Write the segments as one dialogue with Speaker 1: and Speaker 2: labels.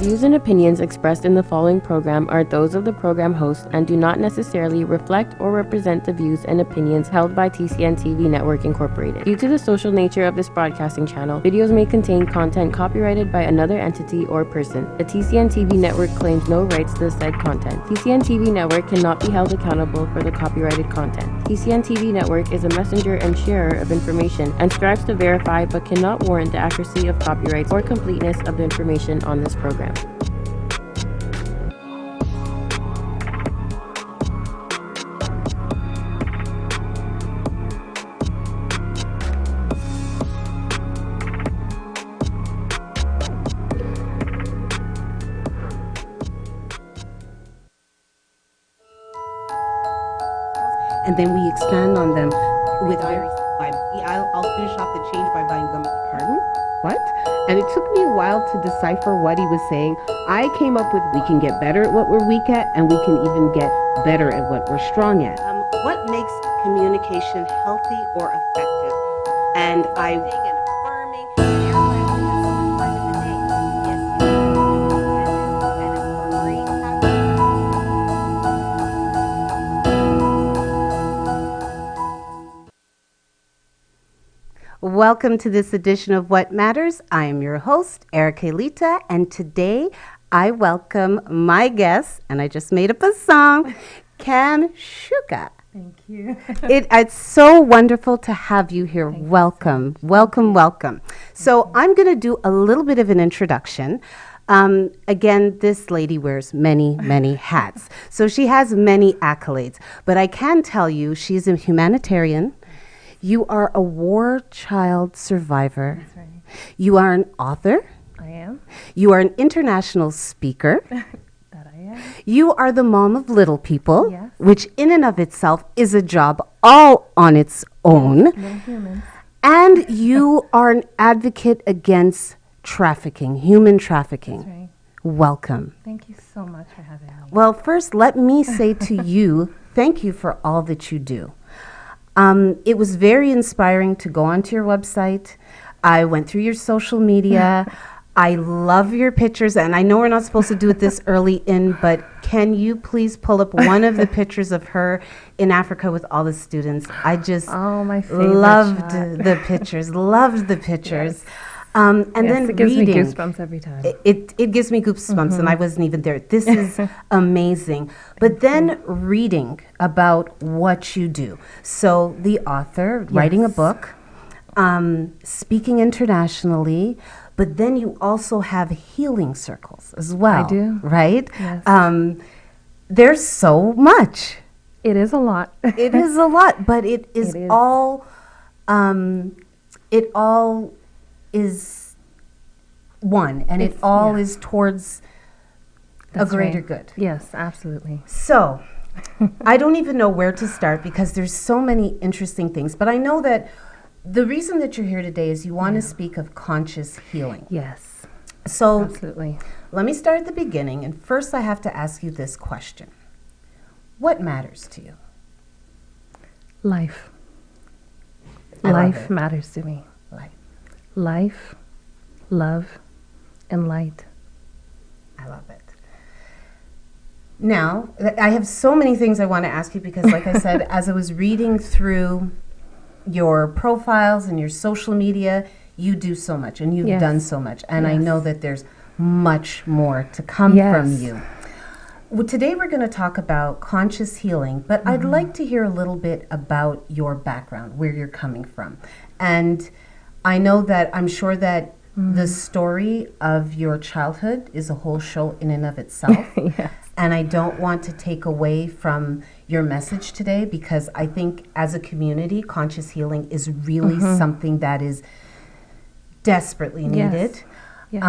Speaker 1: views and opinions expressed in the following program are those of the program host and do not necessarily reflect or represent the views and opinions held by TCN TV Network Incorporated. Due to the social nature of this broadcasting channel, videos may contain content copyrighted by another entity or person. The TCN TV Network claims no rights to the said content. TCN TV Network cannot be held accountable for the copyrighted content. TCN TV Network is a messenger and sharer of information and strives to verify but cannot warrant the accuracy of copyrights or completeness of the information on this program.
Speaker 2: And then we expand on them with very. I'll finish off the change by buying gum. Pardon? What? And it took me a while to decipher what he was saying. I came up with we can get better at what we're weak at, and we can even get better at what we're strong at. What makes communication healthy or effective? And I. Welcome to this edition of What Matters. I am your host, Erica Elita, and today I welcome my guest, and I just made up a song, Kamshuka.
Speaker 3: Thank you.
Speaker 2: It's so wonderful to have you here. Welcome, welcome, welcome. So I'm going to do a little bit of an introduction. Again, this lady wears many, many hats. So she has many accolades, but I can tell you she's a humanitarian. You are a war child survivor.
Speaker 3: That's right.
Speaker 2: You are an author.
Speaker 3: I am.
Speaker 2: You are an international speaker.
Speaker 3: That I am.
Speaker 2: You are the mom of little people,
Speaker 3: Yes.
Speaker 2: which in and of itself is a job all on its own.
Speaker 3: Little humans.
Speaker 2: And you are an advocate against trafficking, human trafficking.
Speaker 3: That's right.
Speaker 2: Welcome.
Speaker 3: Thank you so much for having me.
Speaker 2: Well, first, let me say to you, thank you for all that you do. It was very inspiring to go onto your website. I went through your social media. I love your pictures, and I know we're not supposed to do it this early in, but can you please pull up one of the pictures of her in Africa with all the students? I just
Speaker 3: My favorite
Speaker 2: loved
Speaker 3: shot.
Speaker 2: the pictures, loved the pictures.
Speaker 3: Yes.
Speaker 2: And
Speaker 3: Yes,
Speaker 2: then
Speaker 3: it gives
Speaker 2: reading.
Speaker 3: me goosebumps every time.
Speaker 2: It gives me goosebumps, and I wasn't even there. This is amazing. But then reading about what you do. So the author, writing a
Speaker 3: Yes.
Speaker 2: book, speaking internationally, but then you also have healing circles as well.
Speaker 3: I do.
Speaker 2: Right?
Speaker 3: Yes.
Speaker 2: There's so much.
Speaker 3: It is a lot.
Speaker 2: It is a lot, but it is,
Speaker 3: It is.
Speaker 2: all, it all is one, and it
Speaker 3: It's-
Speaker 2: all
Speaker 3: yeah.
Speaker 2: is towards
Speaker 3: That's
Speaker 2: a greater
Speaker 3: right.
Speaker 2: good.
Speaker 3: Yes, absolutely.
Speaker 2: So, I don't even know where to start because there's so many interesting things, but I know that the reason that you're here today is you want to speak of conscious healing.
Speaker 3: Yes,
Speaker 2: So,
Speaker 3: absolutely.
Speaker 2: let me start at the beginning, and first I have to ask you this question. What matters to you?
Speaker 3: Life.
Speaker 2: I love
Speaker 3: Life
Speaker 2: it.
Speaker 3: matters to me.
Speaker 2: Life.
Speaker 3: Life, love, and light.
Speaker 2: I love it. Now, I have so many things I want to ask you because, like I said, as I was reading through your profiles and your social media, you do so much and you've
Speaker 3: Yes.
Speaker 2: done so much. And I
Speaker 3: Yes.
Speaker 2: know that there's much more to come
Speaker 3: Yes.
Speaker 2: from you. Well, today we're going to talk about conscious healing, but I'd like to hear a little bit about your background, where you're coming from. And I know that I'm sure that the story of your childhood is a whole show in and of itself.
Speaker 3: Yes.
Speaker 2: And I don't want to take away from your message today because I think as a community, conscious healing is really something that is desperately
Speaker 3: Yes.
Speaker 2: needed.
Speaker 3: Yes.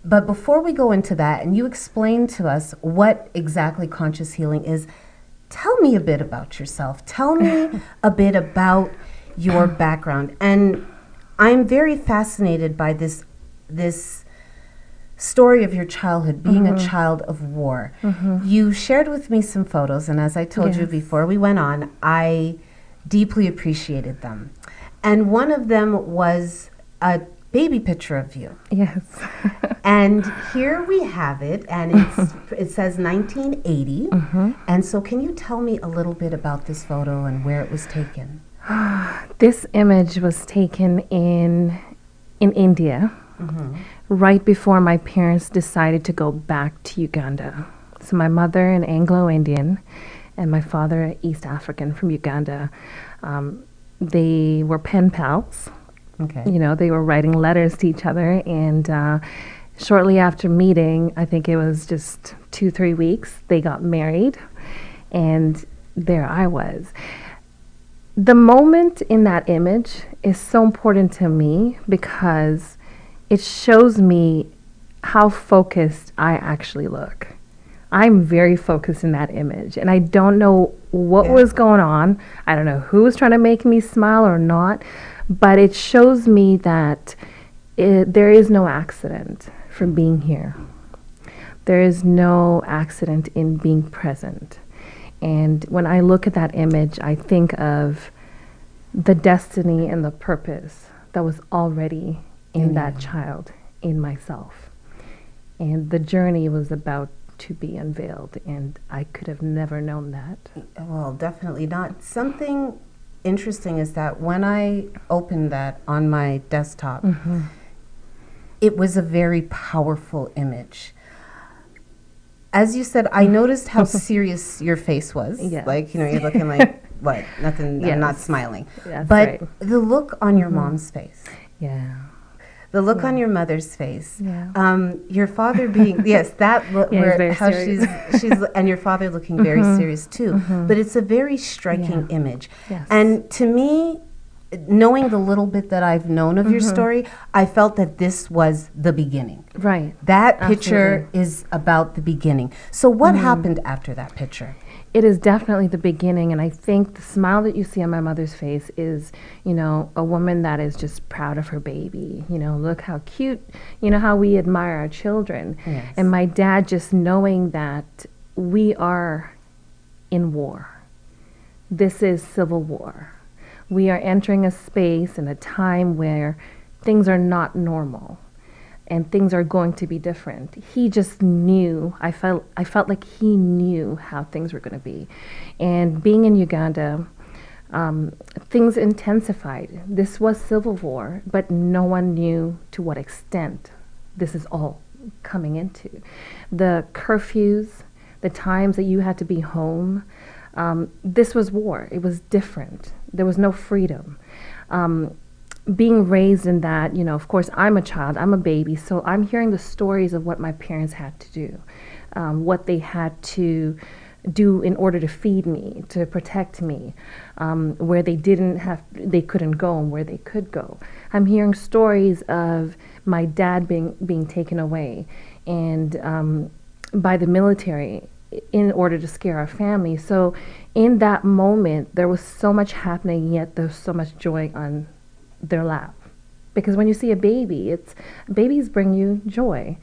Speaker 2: But before we go into that, and you explain to us what exactly conscious healing is, tell me a bit about yourself. Tell me a bit about your background. And I'm very fascinated by this story of your childhood, being a child of war. You shared with me some photos, and as I told you
Speaker 3: Yes.
Speaker 2: before we went on, I deeply appreciated them. And one of them was a baby picture of you.
Speaker 3: Yes.
Speaker 2: And here we have it, and it says 1980. And so can you tell me a little bit about this photo and where it was taken?
Speaker 3: This image was taken in India, right before my parents decided to go back to Uganda. So my mother, an Anglo-Indian, and my father, East African from Uganda. They were pen pals.
Speaker 2: Okay.
Speaker 3: You know, they were writing letters to each other, and shortly after meeting, I think it was just 2-3 weeks, they got married, and there I was. The moment in that image is so important to me because it shows me how focused I actually look. I'm very focused in that image, and I don't know what was going on. I don't know who was trying to make me smile or not, but it shows me that there is no accident for being here. There is no accident in being present. And when I look at that image, I think of the destiny and the purpose that was already in that child, in myself. And the journey was about to be unveiled, and I could have never known that.
Speaker 2: Well, definitely not. Something interesting is that when I opened that on my desktop, it was a very powerful image. As you said, I noticed how serious your face was.
Speaker 3: Yes.
Speaker 2: Like, you know, you're looking like, what? Nothing,
Speaker 3: Yes.
Speaker 2: I'm not smiling.
Speaker 3: That's
Speaker 2: But
Speaker 3: right.
Speaker 2: the look on your mom's face,
Speaker 3: Yeah.
Speaker 2: the look on your mother's face,
Speaker 3: Yeah.
Speaker 2: your father being, yes, that look,
Speaker 3: Yeah, he's
Speaker 2: where
Speaker 3: very
Speaker 2: how
Speaker 3: serious.
Speaker 2: she's, and your father looking very serious too. But it's a very striking image.
Speaker 3: Yes.
Speaker 2: And to me, knowing the little bit that I've known of your story, I felt that this was the beginning.
Speaker 3: Right.
Speaker 2: That picture is about the beginning. So what happened after that picture?
Speaker 3: It is definitely the beginning, and I think the smile that you see on my mother's face is, you know, a woman that is just proud of her baby. You know, look how cute, you know, how we admire our children.
Speaker 2: Yes.
Speaker 3: And my dad just knowing that we are in war. This is civil war. We are entering a space and a time where things are not normal and things are going to be different. He just knew, I felt like he knew how things were going to be. And being in Uganda, things intensified. This was civil war, but no one knew to what extent this is all coming into. The curfews, the times that you had to be home, this was war. It was different. There was no freedom. Being raised in that, you know, of course, I'm a child, I'm a baby, so I'm hearing the stories of what my parents had to do, what they had to do in order to feed me, to protect me, where they couldn't go and where they could go. I'm hearing stories of my dad being taken away and by the military in order to scare our family. So in that moment, there was so much happening, yet there's so much joy on their lap. Because when you see a baby, babies bring you joy,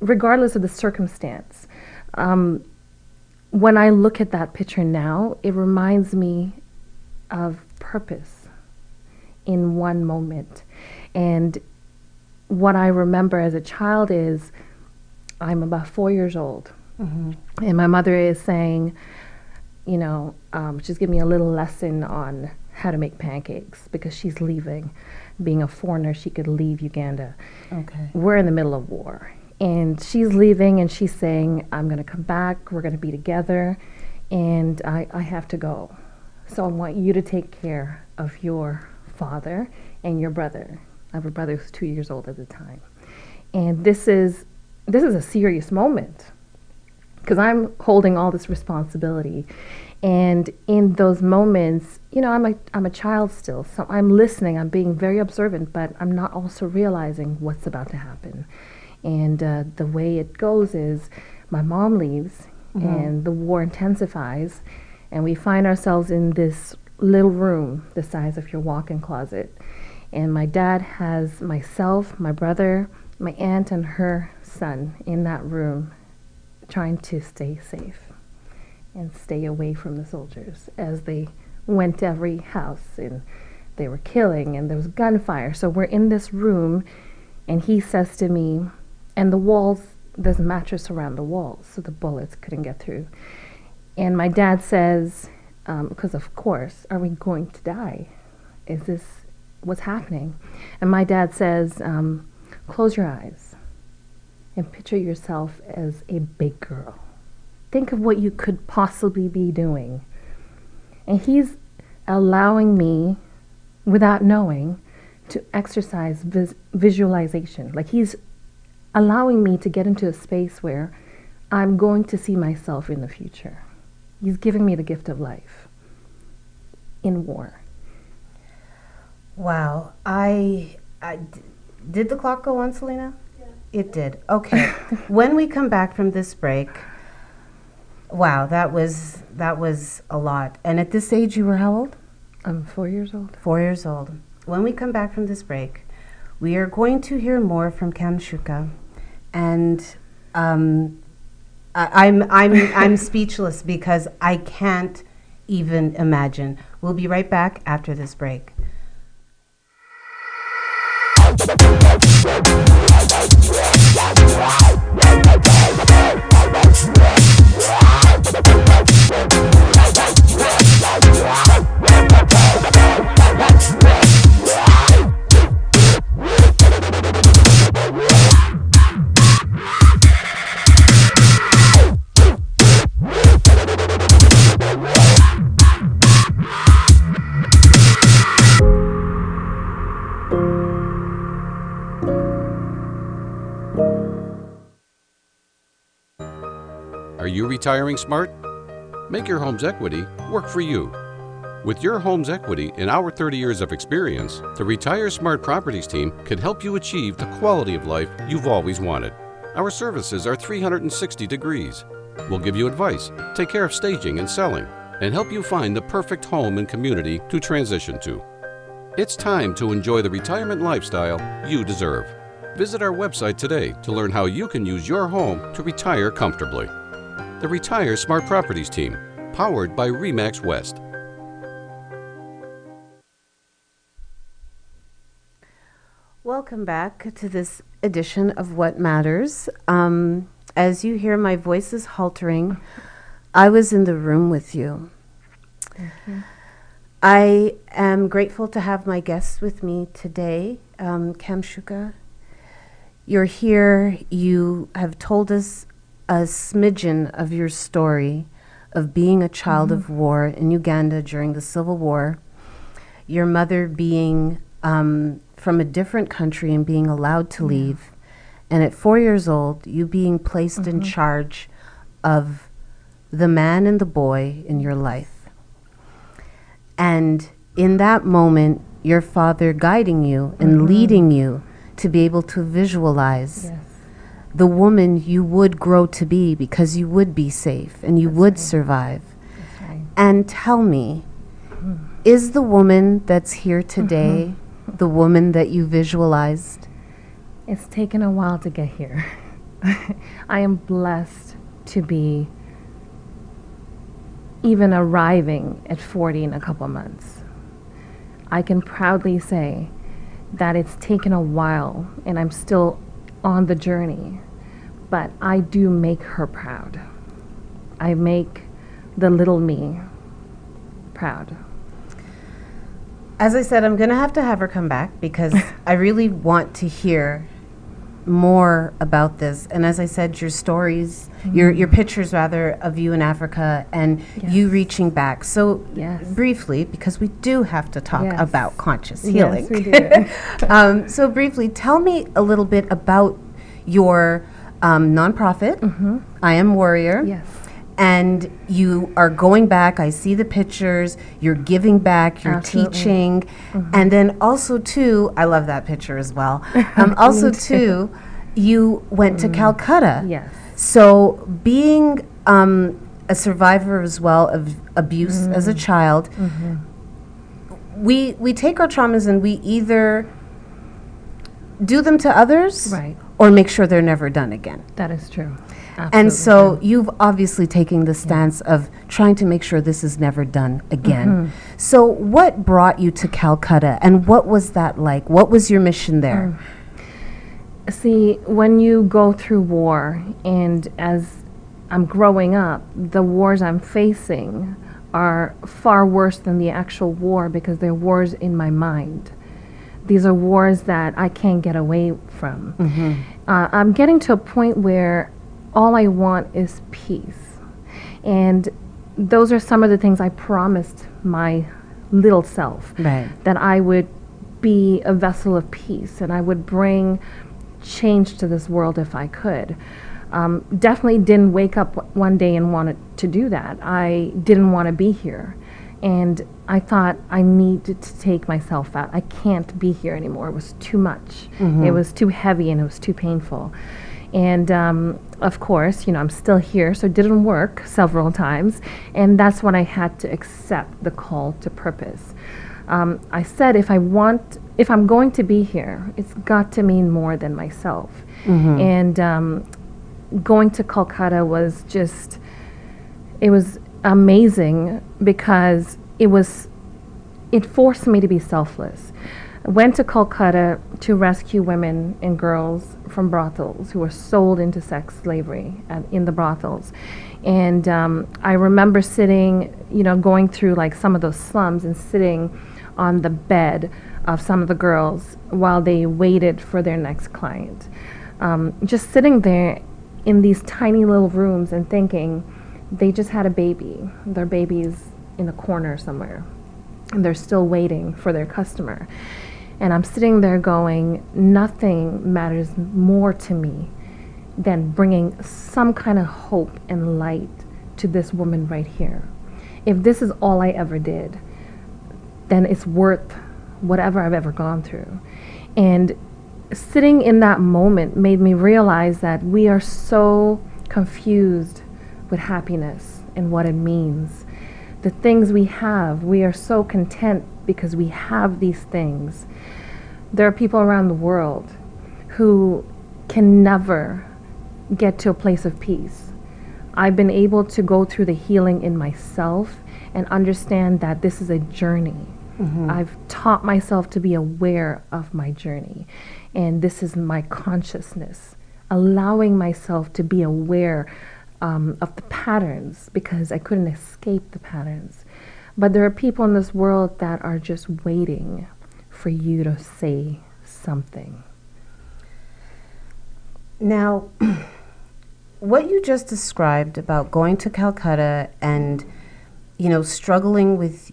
Speaker 3: regardless of the circumstance. When I look at that picture now, it reminds me of purpose in one moment. And what I remember as a child is I'm about 4 years old. And my mother is saying, you know, she's giving me a little lesson on how to make pancakes because she's leaving. Being a foreigner, she could leave Uganda.
Speaker 2: Okay.
Speaker 3: We're in the middle of war. And she's leaving and she's saying, I'm going to come back, we're going to be together, and I have to go. So I want you to take care of your father and your brother. I have a brother who's 2 years old at the time. And this is a serious moment because I'm holding all this responsibility. And in those moments, you know, I'm a child still, so I'm listening, I'm being very observant, but I'm not also realizing what's about to happen. And the way it goes is my mom leaves and the war intensifies, and we find ourselves in this little room the size of your walk-in closet. And my dad has myself, my brother, my aunt, and her son in that room trying to stay safe and stay away from the soldiers as they went to every house and they were killing, and there was gunfire. So we're in this room, and he says to me, and the walls, there's a mattress around the walls, so the bullets couldn't get through. And my dad says, because of course, are we going to die? Is this what's happening? And my dad says, close your eyes and picture yourself as a big girl. Think of what you could possibly be doing. And he's allowing me, without knowing, to exercise visualization. Like he's allowing me to get into a space where I'm going to see myself in the future. He's giving me the gift of life in war.
Speaker 2: Wow. Did the clock go on, Selena? Yeah. It did. Okay. When we come back from this break, wow, that was a lot. And at this age, you were how old?
Speaker 3: I'm 4 years old.
Speaker 2: 4 years old. When we come back from this break, we are going to hear more from Kamshuka, and I'm speechless because I can't even imagine. We'll be right back after this break.
Speaker 4: Are you retiring smart? Make your home's equity work for you. With your home's equity and our 30 years of experience, the Retire Smart Properties team can help you achieve the quality of life you've always wanted. Our services are 360 degrees. We'll give you advice, take care of staging and selling, and help you find the perfect home and community to transition to. It's time to enjoy the retirement lifestyle you deserve. Visit our website today to learn how you can use your home to retire comfortably. The Retire Smart Properties team, powered by RE/MAX West.
Speaker 2: Welcome back to this edition of What Matters. As you hear, my voice is haltering. I was in the room with you.
Speaker 3: Mm-hmm.
Speaker 2: I am grateful to have my guests with me today. Kamshuka, you're here. You have told us a smidgen of your story of being a child of war in Uganda during the Civil War, your mother being from a different country and being allowed to leave, and at 4 years old, you being placed in charge of the man and the boy in your life. And in that moment, your father guiding you and leading you to be able to visualize the woman you would grow to be, because you would be safe and you would survive. And tell me, is the woman that's here today the woman that you visualized?
Speaker 3: It's taken a while to get here. I am blessed to be even arriving at 40 in a couple months. I can proudly say that it's taken a while and I'm still on the journey, but I do make her proud. I make the little me proud.
Speaker 2: As I said, I'm going to have her come back because I really want to hear more about this. And as I said, your stories, your pictures rather, of you in Africa and you reaching back. So briefly, because we do have to talk about conscious healing.
Speaker 3: Yes, we do.
Speaker 2: So briefly, tell me a little bit about your nonprofit, I Am Warrior.
Speaker 3: Yes.
Speaker 2: And you are going back, I see the pictures, you're giving back, you're teaching, and then also too, I love that picture as well, also too, you went to Calcutta.
Speaker 3: Yes.
Speaker 2: So being a survivor as well of abuse as a child, we take our traumas and we either do them to others or make sure they're never done again.
Speaker 3: That is true.
Speaker 2: And so
Speaker 3: Absolutely.
Speaker 2: you've obviously taken the stance of trying to make sure this is never done again. So what brought you to Calcutta, and what was that like? What was your mission there?
Speaker 3: See, when you go through war, and as I'm growing up, the wars I'm facing are far worse than the actual war because they're wars in my mind. These are wars that I can't get away from. I'm getting to a point where all I want is peace. And those are some of the things I promised my little self,
Speaker 2: Right.
Speaker 3: that I would be a vessel of peace and I would bring change to this world if I could. Definitely didn't wake up one day and wanted to do that. I didn't want to be here. And I thought I needed to take myself out. I can't be here anymore. It was too much. It was too heavy and it was too painful. And of course, I'm still here, so it didn't work several times. And that's when I had to accept the call to purpose. I said, if I'm going to be here, it's got to mean more than myself. And going to Kolkata was it was amazing because it forced me to be selfless. I went to Kolkata to rescue women and girls from brothels who were sold into sex slavery in the brothels. And I remember sitting, going through like some of those slums and sitting on the bed of some of the girls while they waited for their next client. Just sitting there in these tiny little rooms and thinking they just had a baby. Their baby's in a corner somewhere and they're still waiting for their customer. And I'm sitting there going, nothing matters more to me than bringing some kind of hope and light to this woman right here. If this is all I ever did, then it's worth whatever I've ever gone through. And sitting in that moment made me realize that we are so confused with happiness and what it means. The things we have, we are so content because we have these things. There are people around the world who can never get to a place of peace. I've been able to go through the healing in myself and understand that this is a journey. I've taught myself to be aware of my journey, and this is my consciousness, allowing myself to be aware of the patterns because I couldn't escape the patterns. But there are people in this world that are just waiting for you to say something.
Speaker 2: Now, what you just described about going to Calcutta and, struggling with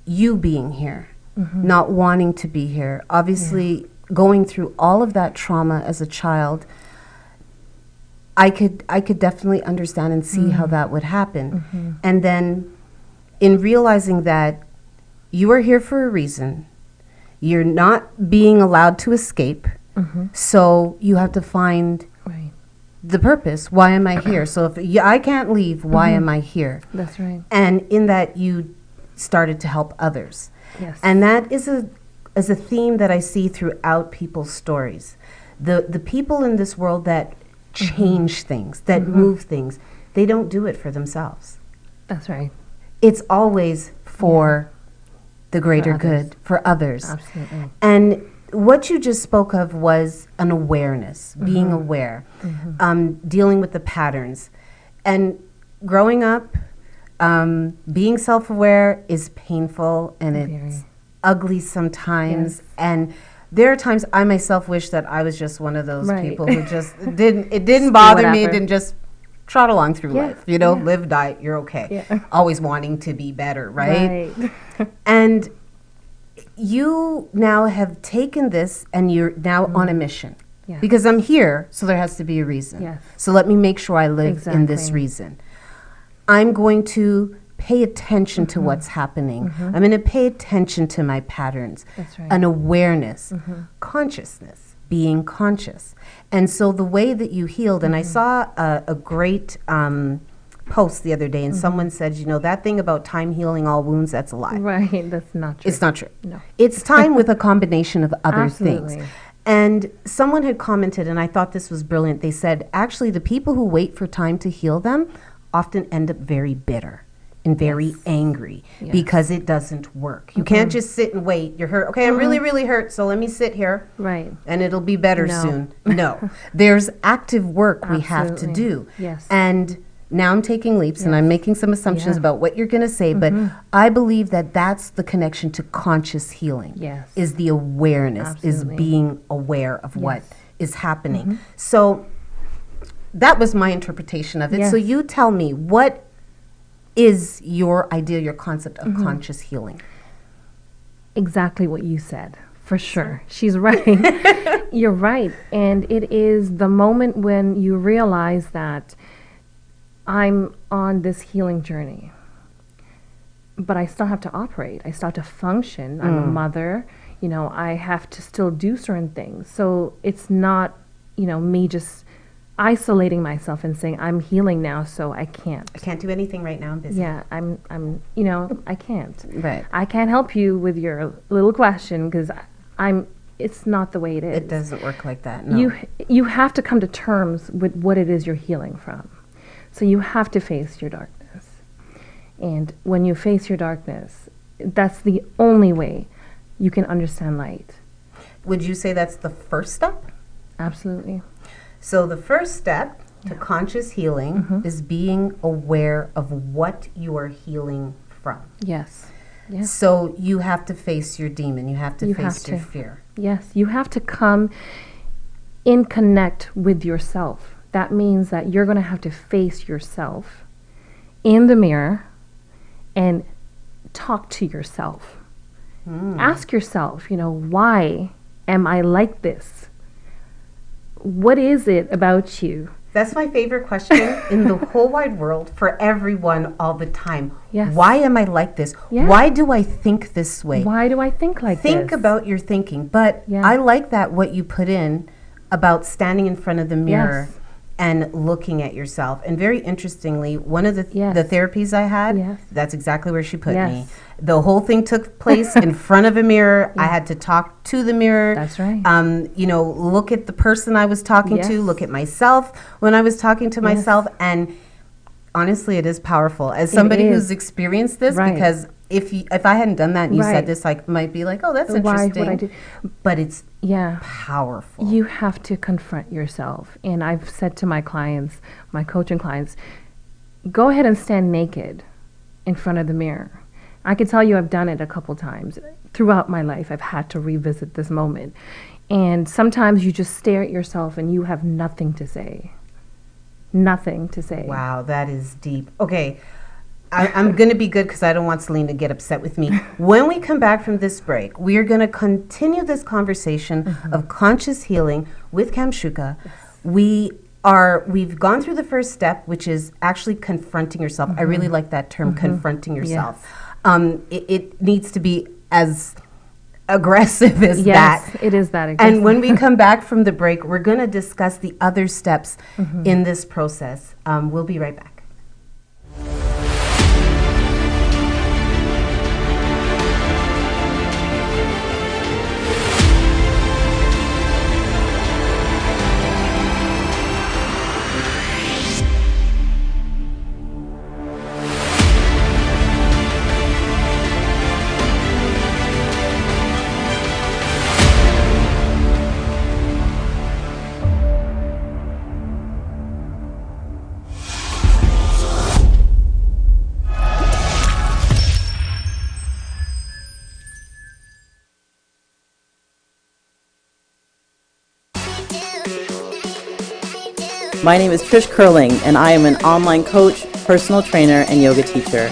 Speaker 2: you being here, not wanting to be here, obviously going through all of that trauma as a child, I could definitely understand and see how that would happen. And then in realizing that you are here for a reason, you're not being allowed to escape, so you have to find the purpose. Why am I here? So if I can't leave, why am I here?
Speaker 3: That's right.
Speaker 2: And in that, you started to help others.
Speaker 3: Yes.
Speaker 2: And that is a theme that I see throughout people's stories. The people in this world that change things, that move things, they don't do it for themselves.
Speaker 3: That's right.
Speaker 2: It's always for the greater
Speaker 3: For others.
Speaker 2: good, for others.
Speaker 3: Absolutely.
Speaker 2: And what you just spoke of was an awareness, being aware, dealing with the patterns. And growing up, being self-aware is painful and it's
Speaker 3: Very.
Speaker 2: ugly sometimes.
Speaker 3: Yes.
Speaker 2: And there are times I myself wish that I was just one of those
Speaker 3: Right.
Speaker 2: people who just didn't bother me,
Speaker 3: whatever.
Speaker 2: didn't just trot along through
Speaker 3: Yeah,
Speaker 2: life,
Speaker 3: yeah.
Speaker 2: live, die, you're okay.
Speaker 3: Yeah.
Speaker 2: Always wanting to be better, right?
Speaker 3: Right.
Speaker 2: And you now have taken this and you're now on a mission.
Speaker 3: Yeah.
Speaker 2: Because I'm here, so there has to be a reason.
Speaker 3: Yes.
Speaker 2: So let me make sure I live in this
Speaker 3: Exactly.
Speaker 2: reason. I'm going to pay attention to what's happening. I'm going to pay attention to my patterns.
Speaker 3: That's right.
Speaker 2: An awareness, consciousness, being conscious. And so the way that you healed, and I saw a great post the other day, and someone said, that thing about time healing all wounds, that's a lie.
Speaker 3: Right. That's not true.
Speaker 2: It's not true.
Speaker 3: No.
Speaker 2: It's time with a combination of other things.
Speaker 3: Absolutely.
Speaker 2: And someone had commented, and I thought this was brilliant. They said, actually, the people who wait for time to heal them often end up very bitter and very angry because it doesn't work. You can't just sit and wait. You're hurt. Okay, I'm really, really hurt, so let me sit here.
Speaker 3: Right.
Speaker 2: And it'll be better soon. No. There's active work we have to do.
Speaker 3: Yes.
Speaker 2: And now I'm taking leaps and I'm making some assumptions about what you're going to say, but I believe that that's the connection to conscious healing.
Speaker 3: Yes.
Speaker 2: Is the awareness, is being aware of what is happening. So that was my interpretation of it. So you tell me, what is your idea, your concept of conscious healing?
Speaker 3: Exactly what you said, for sure. She's right. You're right. And it is the moment when you realize that I'm on this healing journey, but I still have to operate. I still have to function. I'm a mother. You know, I have to still do certain things. So it's not, you know, me just isolating myself and saying I'm healing now, so I can't.
Speaker 2: I can't do anything right now. I'm busy.
Speaker 3: Yeah, I'm, you know, I can't.
Speaker 2: Right.
Speaker 3: I can't help you with your little question because it's not the way it is.
Speaker 2: It doesn't work like that. No.
Speaker 3: You have to come to terms with what it is you're healing from. So you have to face your darkness. And when you face your darkness, that's the only way you can understand light.
Speaker 2: Would you say that's the first step?
Speaker 3: Absolutely.
Speaker 2: So the first step to conscious healing is being aware of what you are healing from.
Speaker 3: Yes. Yes.
Speaker 2: So you have to face your demon. You have to face your fear.
Speaker 3: Yes. You have to come in connect with yourself. That means that you're going to have to face yourself in the mirror and talk to yourself. Ask yourself, you know, why am I like this? What is it about you?
Speaker 2: That's my favorite question in the whole wide world for everyone all the time.
Speaker 3: Yes.
Speaker 2: Why am I like this?
Speaker 3: Yeah.
Speaker 2: Why do I think this way?
Speaker 3: Why do I think like this?
Speaker 2: Think about your thinking. But I like that what you put in about standing in front of the mirror and looking at yourself. And very interestingly, one of the therapies I had, that's exactly where she put me. The whole thing took place in front of a mirror. I had to talk to the mirror.
Speaker 3: That's right.
Speaker 2: You know, look at the person I was talking to, look at myself when I was talking to myself. And honestly, it is powerful. As somebody who's experienced this, because if I hadn't done that and you said this, I might be like, oh, that's interesting. Why would I do? But it's powerful.
Speaker 3: You have to confront yourself. And I've said to my clients, my coaching clients, go ahead and stand naked in front of the mirror. I can tell you I've done it a couple times. Throughout my life, I've had to revisit this moment. And sometimes you just stare at yourself and you have nothing to say. Nothing to say.
Speaker 2: Wow, that is deep. Okay, I'm going to be good because I don't want Celine to get upset with me. When we come back from this break, we are going to continue this conversation of conscious healing with Kamshuka. We've gone through the first step, which is actually confronting yourself. I really like that term, confronting yourself. It needs to be as aggressive as that.
Speaker 3: Yes, it is that aggressive.
Speaker 2: And when we come back from the break, we're going to discuss the other steps in this process. We'll be right back.
Speaker 5: My name is Trish Curling, and I am an online coach, personal trainer, and yoga teacher,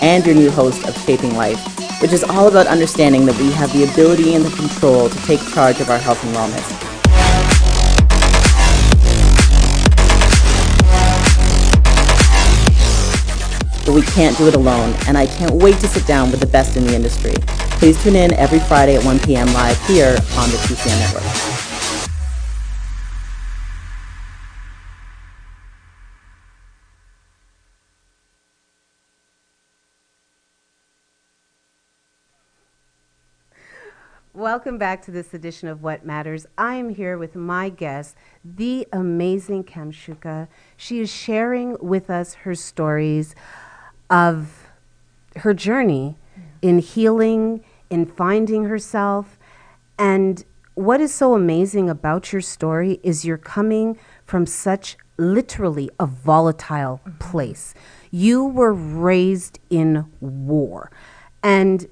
Speaker 5: and your new host of Shaping Life, which is all about understanding that we have the ability and the control to take charge of our health and wellness. But we can't do it alone, and I can't wait to sit down with the best in the industry. Please tune in every Friday at 1 p.m. live here on the TCN Network.
Speaker 2: Welcome back to this edition of What Matters. I am here with my guest, the amazing Kamshuka. She is sharing with us her stories of her journey in healing, in finding herself. And what is so amazing about your story is you're coming from such literally a volatile place. You were raised in war. And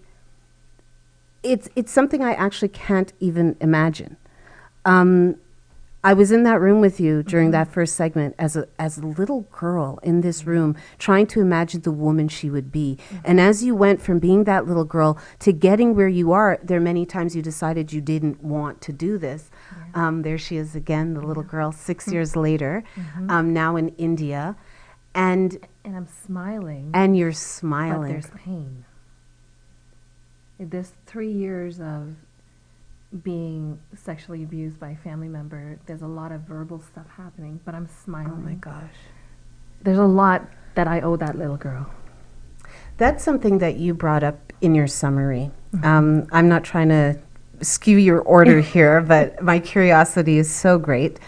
Speaker 2: it's something I actually can't even imagine. I was in that room with you during that first segment as a little girl in this room, trying to imagine the woman she would be. And as you went from being that little girl to getting where you are, there are many times you decided you didn't want to do this. There she is again, the little girl, 6 years later, now in India. And
Speaker 3: I'm smiling.
Speaker 2: And you're
Speaker 3: But
Speaker 2: smiling.
Speaker 3: there's pain. This 3 years of being sexually abused by a family member, there's a lot of verbal stuff happening, but I'm smiling.
Speaker 2: Oh my gosh.
Speaker 3: There's a lot that I owe that little girl.
Speaker 2: That's something that you brought up in your summary. I'm not trying to skew your order here, but my curiosity is so great.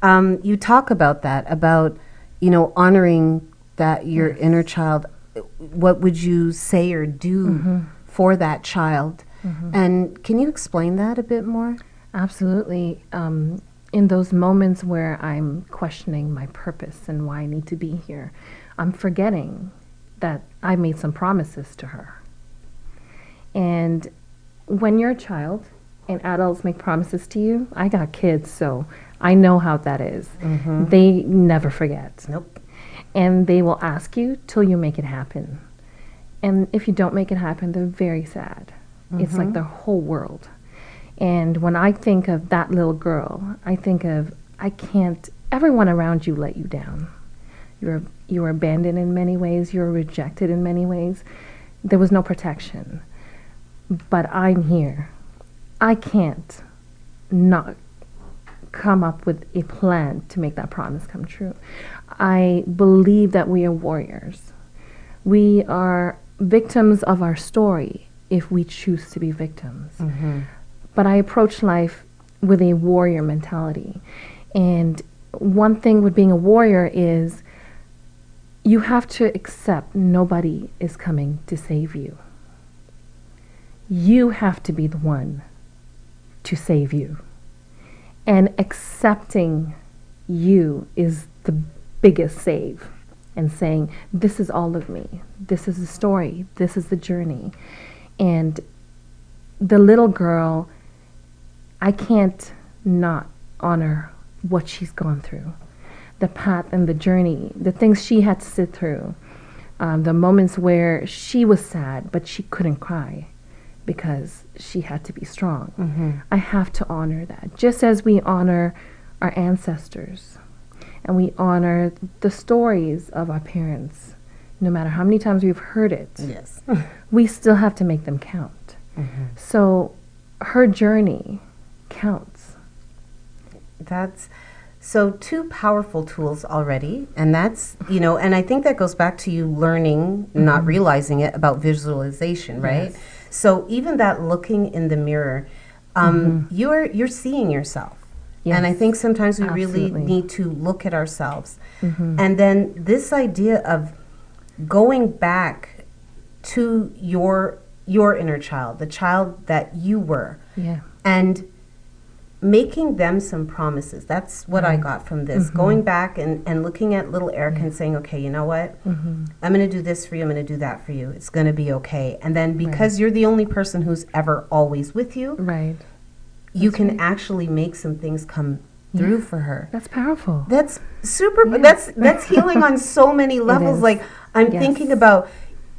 Speaker 2: You talk about that, about, honoring that your inner child. What would you say or do for that child? And can you explain that a bit more?
Speaker 3: Absolutely. In those moments where I'm questioning my purpose and why I need to be here, I'm forgetting that I made some promises to her. And when you're a child and adults make promises to you, I got kids, so I know how that is. They never forget.
Speaker 2: Nope.
Speaker 3: And they will ask you till you make it happen. And if you don't make it happen, they're very sad. It's like their whole world. And when I think of that little girl, I think of, everyone around you let you down. You were abandoned in many ways. You were rejected in many ways. There was no protection. But I'm here. I can't not come up with a plan to make that promise come true. I believe that we are warriors. We are victims of our story if we choose to be victims. But I approach life with a warrior mentality. And one thing with being a warrior is you have to accept nobody is coming to save you. You have to be the one to save you. And accepting you is the biggest save. And saying, this is all of me. This is the story. This is the journey. And the little girl, I can't not honor what she's gone through. The path and the journey, the things she had to sit through. The moments where she was sad, but she couldn't cry because she had to be strong. I have to honor that. Just as we honor our ancestors and we honor the stories of our parents, no matter how many times we've heard it,
Speaker 2: Yes.
Speaker 3: we still have to make them count. So her journey counts.
Speaker 2: That's so two powerful tools already. And that's, and I think that goes back to you learning, not realizing it, about visualization, right?
Speaker 3: Yes.
Speaker 2: So even that looking in the mirror, you're seeing yourself.
Speaker 3: Yes.
Speaker 2: And I think sometimes we really
Speaker 3: Absolutely.
Speaker 2: need to look at ourselves. And then this idea of going back to your inner child, the child that you were, and making them some promises. That's what I got from this. Going back and looking at little Erica and saying, okay, you know what? I'm going to do this for you. I'm going to do that for you. It's going to be okay. And then because you're the only person who's ever always with you, you can actually make some things come through for her.
Speaker 3: That's powerful.
Speaker 2: That's super. That's healing on so many levels.
Speaker 3: is.
Speaker 2: Like I'm
Speaker 3: Yes.
Speaker 2: thinking about,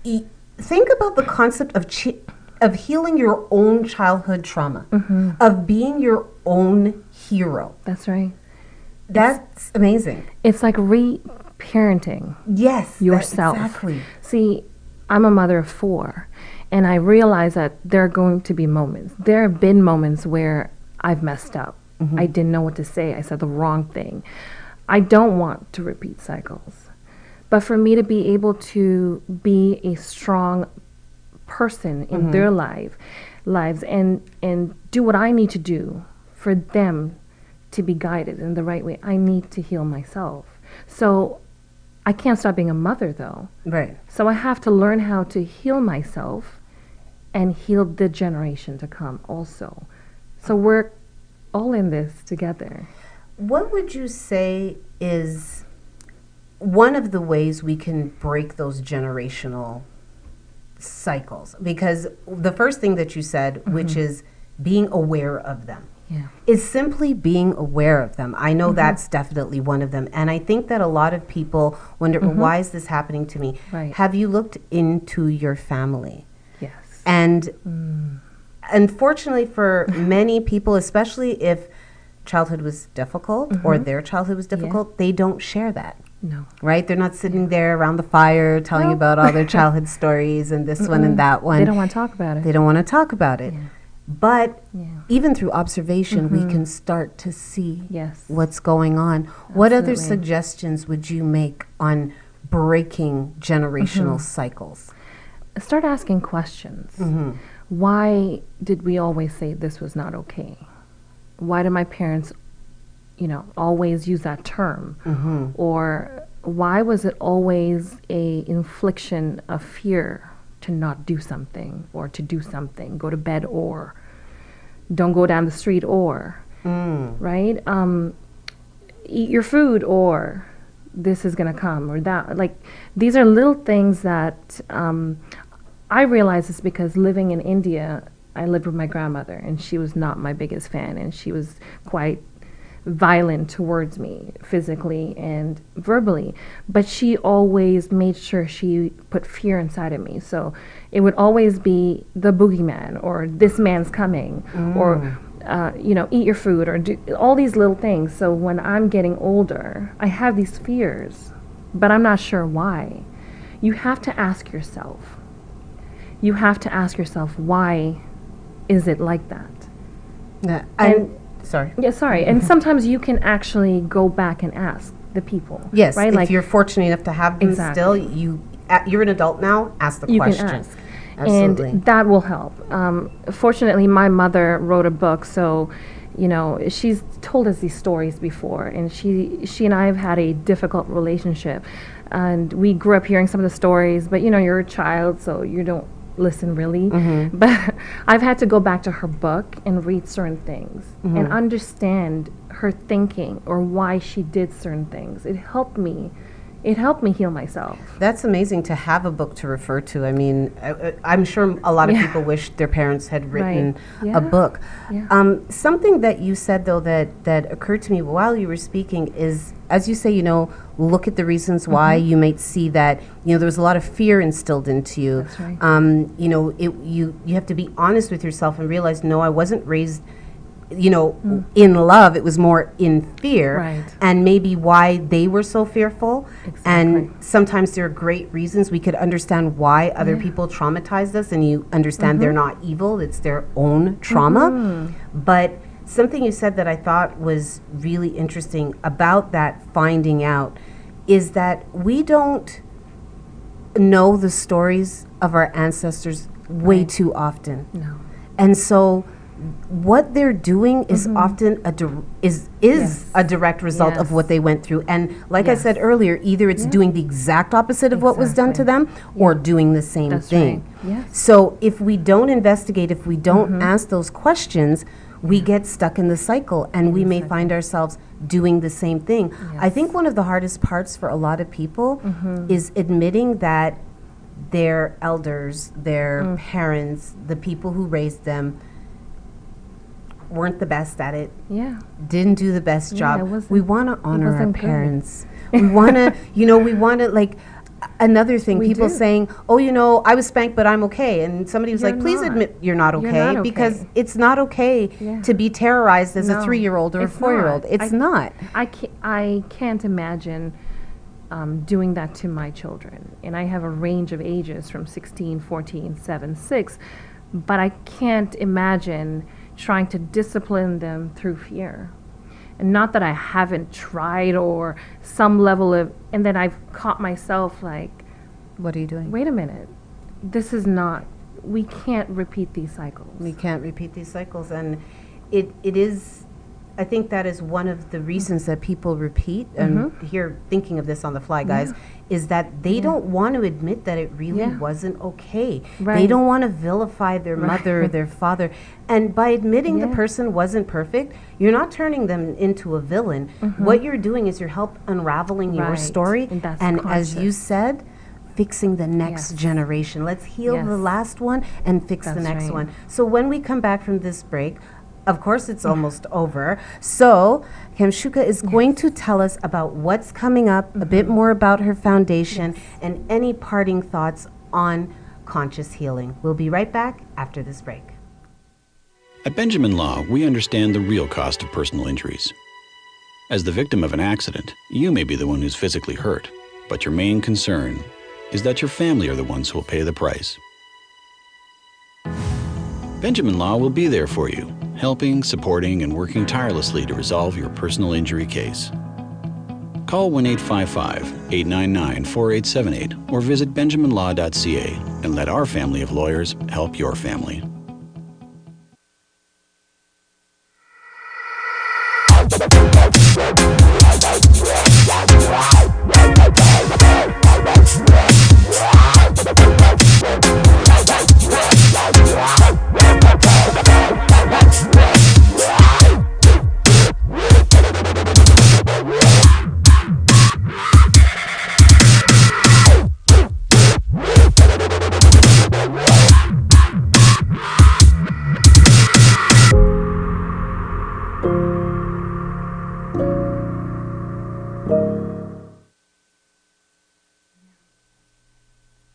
Speaker 2: think about the concept of healing your own childhood trauma, of being your own hero.
Speaker 3: That's right.
Speaker 2: That's amazing.
Speaker 3: It's like re-parenting
Speaker 2: Yes,
Speaker 3: yourself.
Speaker 2: Exactly.
Speaker 3: See, I'm a mother of 4, and I realize that there are going to be moments. There have been moments where I've messed up. I didn't know what to say. I said the wrong thing. I don't want to repeat cycles. But for me to be able to be a strong person in their life, lives and do what I need to do for them to be guided in the right way. I need to heal myself. So I can't stop being a mother though.
Speaker 2: Right.
Speaker 3: So I have to learn how to heal myself and heal the generation to come also. So we're all in this together.
Speaker 2: What would you say is one of the ways we can break those generational cycles? Because the first thing that you said, which is being aware of them, is simply being aware of them. I know that's definitely one of them. And I think that a lot of people wonder, well, why is this happening to me?
Speaker 3: Right.
Speaker 2: Have you looked into your family?
Speaker 3: Yes.
Speaker 2: And unfortunately for many people, especially if childhood was difficult or their childhood was difficult, they don't share that.
Speaker 3: No.
Speaker 2: Right? They're not sitting there around the fire telling you about all their childhood stories and this one and that one.
Speaker 3: They don't want to talk about it.
Speaker 2: They don't want to talk about it. But even through observation, we can start to see what's going on. What other suggestions would you make on breaking generational cycles?
Speaker 3: Start asking questions. Why did we always say this was not okay? Why did my parents, always use that term? Or why was it always a infliction of fear to not do something or to do something, go to bed or don't go down the street or, right? Eat your food or this is going to come or that. Like, these are little things that I realize is because living in India, I lived with my grandmother and she was not my biggest fan and she was quite violent towards me physically and verbally, but she always made sure she put fear inside of me. So it would always be the boogeyman or this man's coming or eat your food or do all these little things. So when I'm getting older, I have these fears, but I'm not sure why. You have to ask yourself. You have to ask yourself, why is it like that?
Speaker 2: Sorry.
Speaker 3: Yeah, sorry. And sometimes you can actually go back and ask the people.
Speaker 2: Yes,
Speaker 3: right?
Speaker 2: if you're fortunate enough to have them still, you're an adult now, ask the question.
Speaker 3: You can ask.
Speaker 2: Absolutely.
Speaker 3: And that will help. Fortunately, my mother wrote a book, so, she's told us these stories before, and she and I have had a difficult relationship. And we grew up hearing some of the stories, but, you're a child, so you don't listen really. But I've had to go back to her book and read certain things and understand her thinking or why she did certain things. It helped me heal myself.
Speaker 2: That's amazing to have a book to refer to. I mean, I'm sure a lot of people wish their parents had written a book. Something that you said, though, that occurred to me while you were speaking is, as you say, look at the reasons why. You might see that, there was a lot of fear instilled into you.
Speaker 3: That's right.
Speaker 2: You have to be honest with yourself and realize, no, I wasn't raised in love. It was more in fear.
Speaker 3: Right.
Speaker 2: And maybe why they were so fearful.
Speaker 3: Exactly.
Speaker 2: And sometimes there are great reasons. We could understand why other people traumatized us, and you understand they're not evil, it's their own trauma. But something you said that I thought was really interesting about that finding out is that we don't know the stories of our ancestors way too often.
Speaker 3: No.
Speaker 2: And so what they're doing is often a direct result of what they went through. And like I said earlier, either it's doing the exact opposite of what was done to them or doing the same thing.
Speaker 3: Right. Yes.
Speaker 2: So if we don't investigate, if we don't ask those questions, we get stuck in the cycle and we may find ourselves doing the same thing.
Speaker 3: Yes.
Speaker 2: I think one of the hardest parts for a lot of people is admitting that their elders, their parents, the people who raised them weren't the best at it.
Speaker 3: Yeah.
Speaker 2: Didn't do the best job. We want to honor our
Speaker 3: wasn't good.
Speaker 2: parents. We want to, we want to, like, another thing,
Speaker 3: We
Speaker 2: people
Speaker 3: do.
Speaker 2: saying, I was spanked, but I'm okay. And somebody was
Speaker 3: You're
Speaker 2: like, please
Speaker 3: not.
Speaker 2: admit you're not
Speaker 3: You're
Speaker 2: okay,
Speaker 3: not okay.
Speaker 2: because it's not okay to be terrorized as a
Speaker 3: No,
Speaker 2: 3-year-old or a
Speaker 3: it's
Speaker 2: 4-year-old.
Speaker 3: not.
Speaker 2: It's not.
Speaker 3: I can't imagine doing that to my children. And I have a range of ages from 16, 14, 7, 6. But I can't imagine trying to discipline them through fear. And not that I haven't tried or some level of, and then I've caught myself like,
Speaker 2: What are you doing?
Speaker 3: wait a minute, this is not we can't repeat these cycles.
Speaker 2: We can't repeat these cycles, and it is, I think that is one of the reasons that people repeat, and here thinking of this on the fly, guys, is that they don't want to admit that it really wasn't okay.
Speaker 3: Right.
Speaker 2: They don't want to vilify their mother or their father. And by admitting the person wasn't perfect, you're not turning them into a villain. What you're doing is you're unraveling your story, and as you said, fixing the next generation. Let's heal the last one and fix the next one. So when we come back from this break, of course, it's almost over. So Kamshuka is going to tell us about what's coming up, a bit more about her foundation, and any parting thoughts on conscious healing. We'll be right back after this break.
Speaker 6: At Benjamin Law, we understand the real cost of personal injuries. As the victim of an accident, you may be the one who's physically hurt, but your main concern is that your family are the ones who will pay the price. Benjamin Law will be there for you, helping, supporting, and working tirelessly to resolve your personal injury case. Call 1-855-899-4878 or visit benjaminlaw.ca and let our family of lawyers help your family.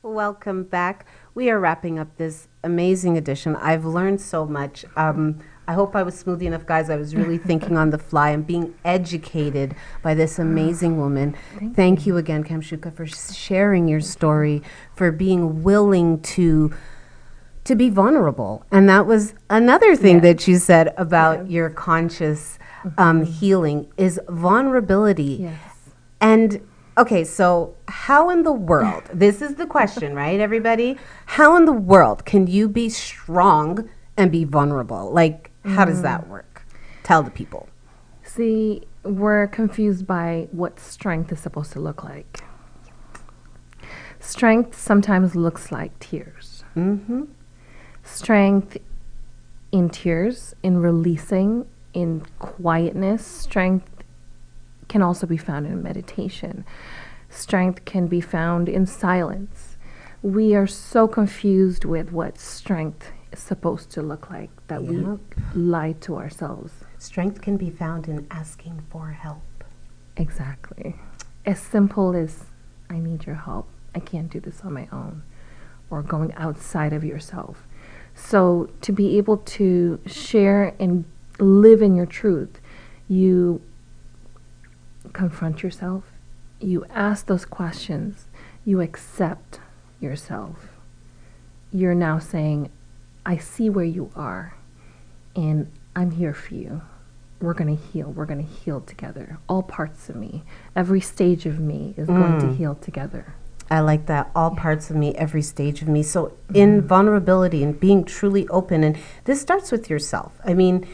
Speaker 2: Welcome back. We are wrapping up this amazing edition. I've learned so much. I hope I was smoothie enough, guys. I was really thinking on the fly and being educated by this amazing woman. Thank you again, Kamshuka, for sharing your story, for being willing to be vulnerable. And that was another thing that you said about your conscious healing is vulnerability.
Speaker 3: Yes.
Speaker 2: And okay, so how in the world, this is the question, right, everybody? How in the world can you be strong and be vulnerable? Like, how does that work? Tell the people.
Speaker 3: See, we're confused by what strength is supposed to look like. Strength sometimes looks like tears. Strength in tears, in releasing, in quietness. Strength can also be found in meditation. Strength can be found in silence. We are so confused with what strength is supposed to look like that we lie to ourselves.
Speaker 2: Strength can be found in asking for help.
Speaker 3: Exactly. As simple as, I need your help. I can't do this on my own. Or going outside of yourself. So to be able to share and live in your truth, you confront yourself, you ask those questions, you accept yourself. You're now saying, I see where you are, and I'm here for you. We're going to heal. We're going to heal together. All parts of me, every stage of me is going to heal together.
Speaker 2: I like that. All parts of me, every stage of me. So in vulnerability and being truly open, and this starts with yourself. I mean,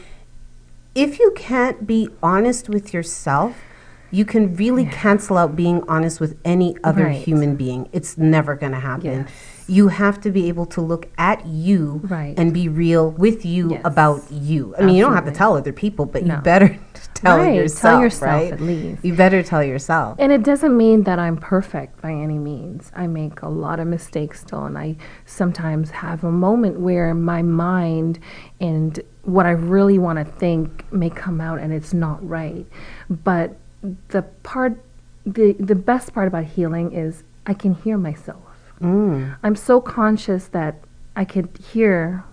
Speaker 2: if you can't be honest with yourself, you can really cancel out being honest with any other human being. It's never going to happen. You have to be able to look at you and be real with you about you. I mean, you don't have to tell other people, but you better tell yourself.
Speaker 3: Tell yourself,
Speaker 2: right?
Speaker 3: at least.
Speaker 2: You better tell yourself.
Speaker 3: And it doesn't mean that I'm perfect by any means. I make a lot of mistakes still, and I sometimes have a moment where my mind and what I really want to think may come out and it's not right. But the best part about healing is I can hear myself. I'm so conscious that I could hear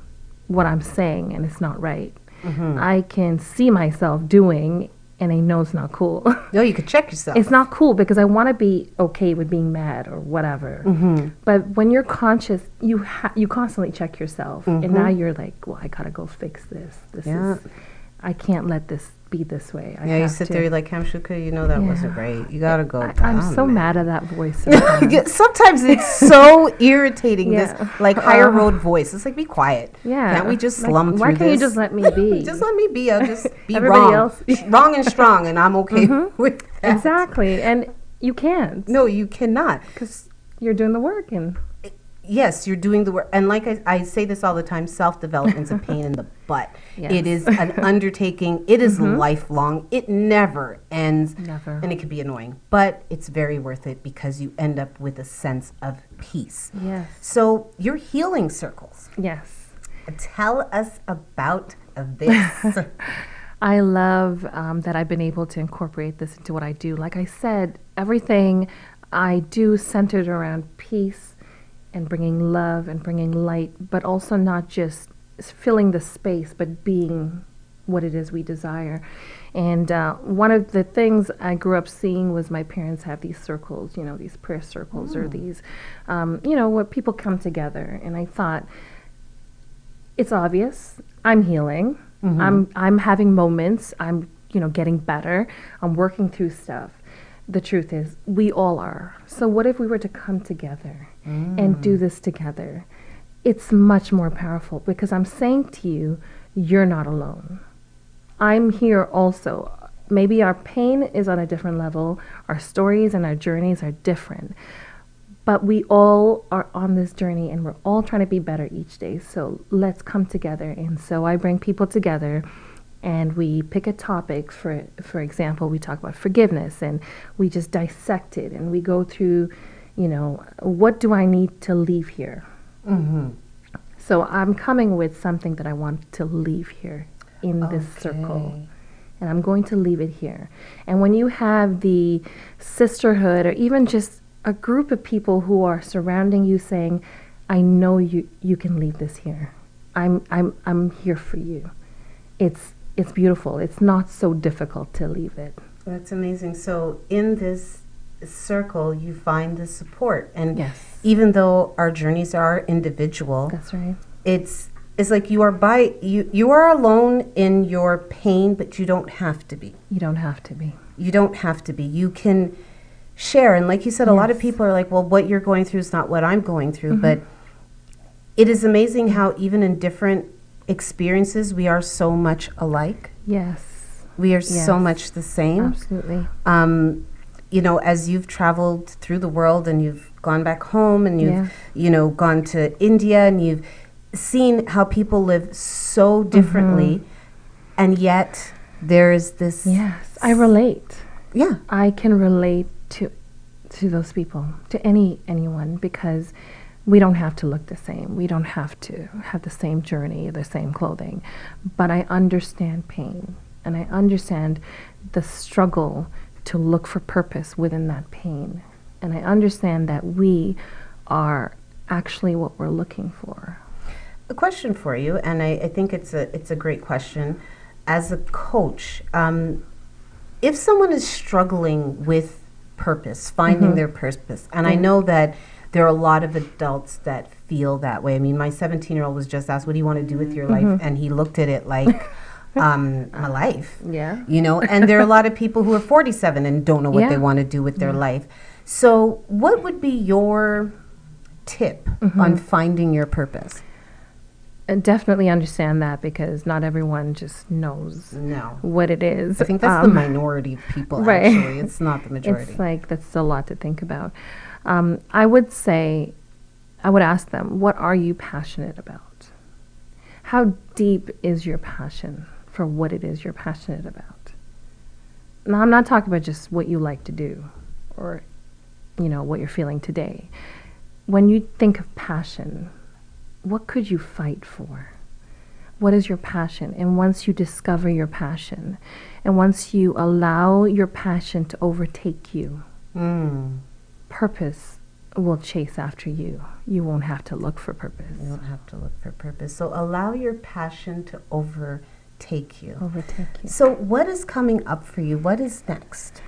Speaker 3: what I'm saying and it's not right. I can see myself doing and I know it's not cool.
Speaker 2: No, you could check yourself.
Speaker 3: It's not cool because I want to be okay with being mad or whatever. But when you're conscious, you constantly check yourself. And now you're like, well, I got to go fix this. I can't let this be this way.
Speaker 2: Yeah, you sit there, you're like, Kamshuka, you know that wasn't right. You gotta go.
Speaker 3: I'm so mad at that voice sometimes.
Speaker 2: Sometimes it's so irritating,
Speaker 3: Yeah.
Speaker 2: this like higher road voice. It's like, be quiet.
Speaker 3: Yeah.
Speaker 2: Can't we just
Speaker 3: Like,
Speaker 2: slum through
Speaker 3: why
Speaker 2: this?
Speaker 3: can't you just let me be?
Speaker 2: Just let me be. I'll just be
Speaker 3: Everybody
Speaker 2: wrong.
Speaker 3: else-
Speaker 2: Wrong and strong, and I'm okay with that.
Speaker 3: Exactly. And you can't.
Speaker 2: No, you cannot.
Speaker 3: Because you're doing the work. And
Speaker 2: Yes, you're doing the work. And like I say this all the time, self-development's a pain in the butt.
Speaker 3: Yes.
Speaker 2: It is an undertaking. It is lifelong. It never ends.
Speaker 3: Never.
Speaker 2: And it can be annoying. But it's very worth it because you end up with a sense of peace.
Speaker 3: yes.
Speaker 2: So your healing circles.
Speaker 3: Yes.
Speaker 2: Tell us about this.
Speaker 3: I love that I've been able to incorporate this into what I do. Like I said, everything I do centered around peace and bringing love and bringing light, but also not just filling the space, but being what it is we desire. And one of the things I grew up seeing was my parents have these circles, these prayer circles or these, where people come together. And I thought, it's obvious, I'm healing. I'm having moments. I'm, getting better. I'm working through stuff. The truth is, we all are. So what if we were to come together and do this together? It's much more powerful because I'm saying to you, you're not alone. I'm here also. Maybe our pain is on a different level. Our stories and our journeys are different. But we all are on this journey and we're all trying to be better each day. So let's come together. And so I bring people together and we pick a topic. For example, we talk about forgiveness and we just dissect it and we go through, what do I need to leave here? So I'm coming with something that I want to leave here in this circle. And I'm going to leave it here. And when you have the sisterhood or even just a group of people who are surrounding you saying, I know you can leave this here. I'm here for you. It's beautiful. It's not so difficult to leave it.
Speaker 2: That's amazing. So in this circle, you find the support. And
Speaker 3: Yes.
Speaker 2: even though our journeys are individual,
Speaker 3: That's right.
Speaker 2: it's like you are alone in your pain, but you don't have to be.
Speaker 3: You don't have to be.
Speaker 2: You don't have to be. You can share. And like you said, a lot of people are like, well, what you're going through is not what I'm going through. But it is amazing how even in different experiences, we are so much alike.
Speaker 3: Yes.
Speaker 2: We are so much the same.
Speaker 3: Absolutely.
Speaker 2: As you've traveled through the world and you've gone back home and you've, gone to India and you've seen how people live so differently, and yet there is this.
Speaker 3: Yes, I relate.
Speaker 2: Yeah.
Speaker 3: I can relate to those people, to anyone, because we don't have to look the same. We don't have to have the same journey, the same clothing. But I understand pain, and I understand the struggle to look for purpose within that pain. And I understand that we are actually what we're looking for.
Speaker 2: A question for you, and I think it's a great question. As a coach, if someone is struggling with purpose, finding their purpose, and I know that there are a lot of adults that feel that way. I mean, my 17-year-old was just asked, what do you want to do with your life? And he looked at it like, my life.
Speaker 3: Yeah.
Speaker 2: And there are a lot of people who are 47 and don't know what they want to do with their life. So what would be your tip on finding your purpose?
Speaker 3: I definitely understand that, because not everyone just knows
Speaker 2: No.
Speaker 3: what it is.
Speaker 2: I think that's the minority of people,
Speaker 3: right.
Speaker 2: actually. It's not the majority.
Speaker 3: It's like, that's a lot to think about. I would ask them, what are you passionate about? How deep is your passion for what it is you're passionate about? Now, I'm not talking about just what you like to do or, what you're feeling today. When you think of passion, what could you fight for? What is your passion? And once you discover your passion, and once you allow your passion to overtake you, purpose will chase after you. You won't have to look for purpose.
Speaker 2: You don't have to look for purpose. So allow your passion to overtake you. So what is coming up for you? What is next?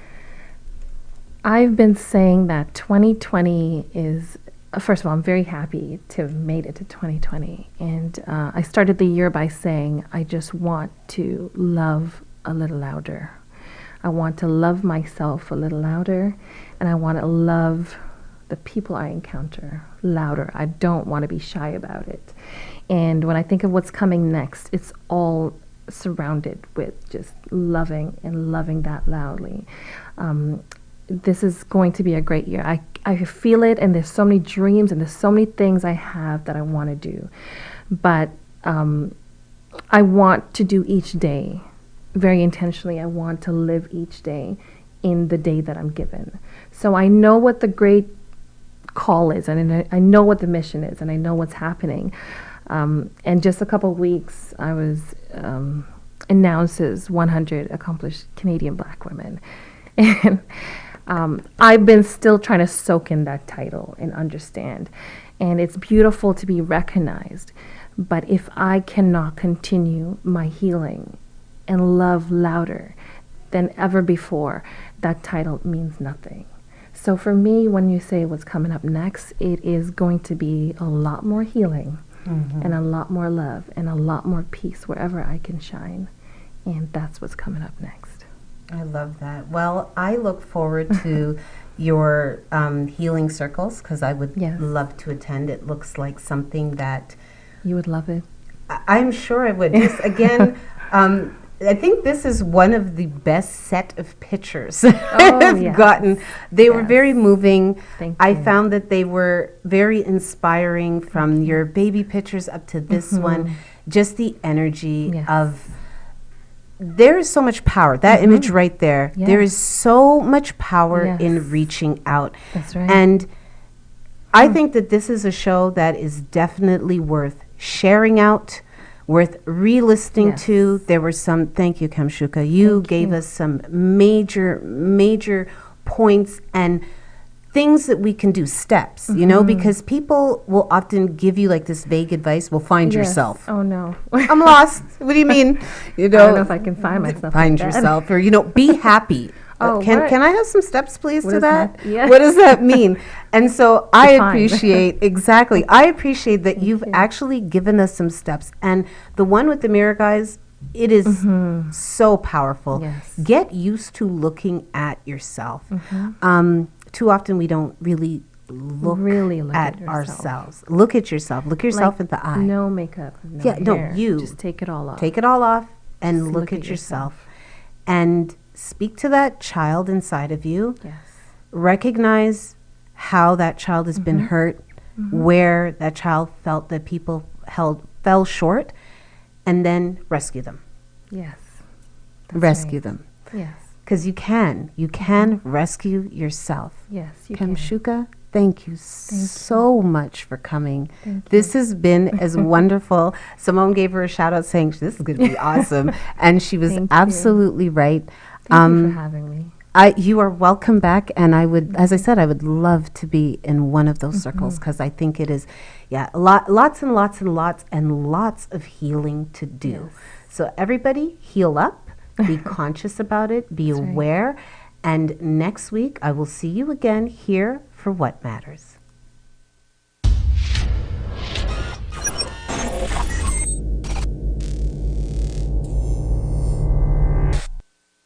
Speaker 3: I've been saying that 2020 is, first of all, I'm very happy to have made it to 2020. And I started the year by saying, I just want to love a little louder. I want to love myself a little louder, and I want to love the people I encounter louder. I don't want to be shy about it. And when I think of what's coming next, it's all surrounded with just loving and loving that loudly. This is going to be a great year. I feel it, and there's so many dreams and there's so many things I have that I want to do. But I want to do each day very intentionally. I want to live each day in the day that I'm given. So I know what the great call is, and I know what the mission is, and I know what's happening. And just a couple of weeks, I was announced as 100 accomplished Canadian Black women. And I've been still trying to soak in that title and understand. And it's beautiful to be recognized. But if I cannot continue my healing and love louder than ever before, that title means nothing. So for me, when you say what's coming up next, it is going to be a lot more healing and a lot more love and a lot more peace wherever I can shine. And that's what's coming up next.
Speaker 2: I love that. Well, I look forward to your healing circles, because I would love to attend. It looks like something that...
Speaker 3: You would love it.
Speaker 2: I'm sure I would. Just again, I think this is one of the best set of pictures I've gotten. They were very moving.
Speaker 3: Thank
Speaker 2: I
Speaker 3: you.
Speaker 2: found that they were very inspiring, from your baby pictures up to this one. Just the energy of... There is so much power. That image right there. There is so much power in reaching out.
Speaker 3: That's right.
Speaker 2: And I think that this is a show that is definitely worth sharing out, worth re-listening to. There were some, thank you, Kamshuka. You gave us some major points and things that we can do, steps, you know, because people will often give you like this vague advice. Well, find yourself.
Speaker 3: Oh, no.
Speaker 2: I'm lost. What do you mean? You know,
Speaker 3: I don't know if I can find myself.
Speaker 2: Find
Speaker 3: like
Speaker 2: yourself, or, you know, be happy. Can I have some steps, please,
Speaker 3: What
Speaker 2: to
Speaker 3: is
Speaker 2: that?
Speaker 3: that? Yeah.
Speaker 2: What does that mean? And so I
Speaker 3: Define.
Speaker 2: appreciate, exactly, I appreciate that you've actually given us some steps. And the one with the mirror, guys, it is so powerful.
Speaker 3: Yes.
Speaker 2: Get used to looking at yourself. Too often we don't really look at
Speaker 3: yourself.
Speaker 2: ourselves. Look at yourself. Look yourself in the eye.
Speaker 3: No makeup, no hair.
Speaker 2: you.
Speaker 3: Just take it all off.
Speaker 2: Take it all off and
Speaker 3: Just
Speaker 2: look at yourself. And speak to that child inside of you.
Speaker 3: Yes.
Speaker 2: Recognize how that child has been hurt, where that child felt that people fell short, and then rescue them.
Speaker 3: Yes.
Speaker 2: Rescue them.
Speaker 3: Yes.
Speaker 2: Because you can rescue yourself.
Speaker 3: Yes, you can.
Speaker 2: Kamshuka, thank you so much for coming.
Speaker 3: Thank
Speaker 2: This has been as wonderful. Simone gave her a shout out saying this is going to be awesome. And she was
Speaker 3: Thank you.
Speaker 2: absolutely right.
Speaker 3: Thank you for having me.
Speaker 2: You are welcome back. And I would, as I said, I would love to be in one of those circles, because I think it is, lots and lots and lots and lots of healing to do. So everybody heal up. Be conscious about it. Be aware. And next week, I will see you again here for What Matters.